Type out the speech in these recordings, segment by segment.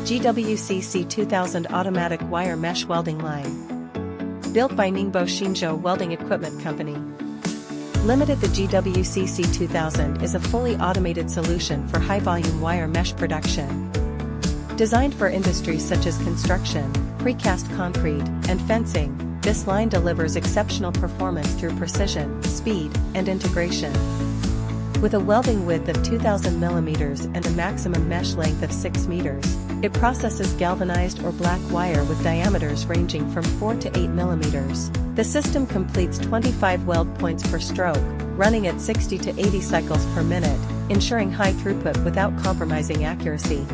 GWC C2000 automatic wire mesh welding line. Built by Ningbo Xinzhou Welding Equipment Company. Limited. The GWC C2000 is a fully automated solution for high-volume wire mesh production. Designed for industries such as construction, precast concrete, and fencing, this line delivers exceptional performance through precision, speed, and integration. With a welding width of 2,000 mm and a maximum mesh length of 6 meters, it processes galvanized or black wire with diameters ranging from 4 to 8 mm. The system completes 25 weld points per stroke, running at 60 to 80 cycles per minute, ensuring high throughput without compromising accuracy.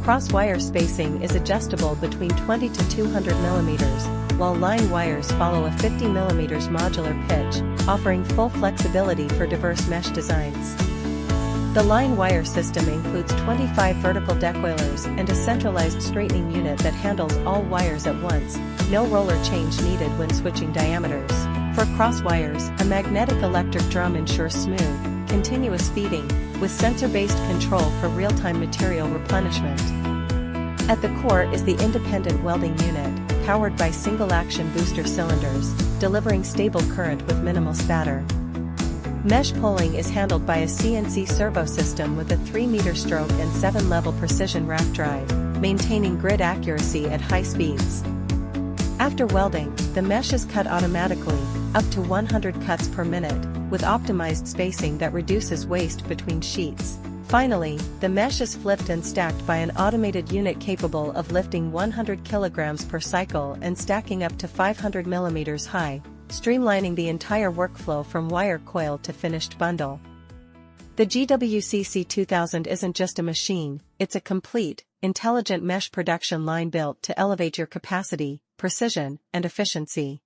Cross-wire spacing is adjustable between 20 to 200 mm, while line wires follow a 50 mm modular pitch, offering full flexibility for diverse mesh designs. The line wire system includes 25 vertical decoilers and a centralized straightening unit that handles all wires at once, no roller change needed when switching diameters. For cross wires, a magnetic electric drum ensures smooth, continuous feeding, with sensor-based control for real-time material replenishment. At the core is the independent welding unit, powered by single-action booster cylinders, delivering stable current with minimal spatter. Mesh pulling is handled by a CNC servo system with a 3-meter stroke and 7-level precision rack drive, maintaining grid accuracy at high speeds. After welding, the mesh is cut automatically, up to 100 cuts per minute, with optimized spacing that reduces waste between sheets. Finally, the mesh is flipped and stacked by an automated unit capable of lifting 100 kilograms per cycle and stacking up to 500 millimeters high, streamlining the entire workflow from wire coil to finished bundle. The GWC C2000 isn't just a machine, it's a complete, intelligent mesh production line built to elevate your capacity, precision, and efficiency.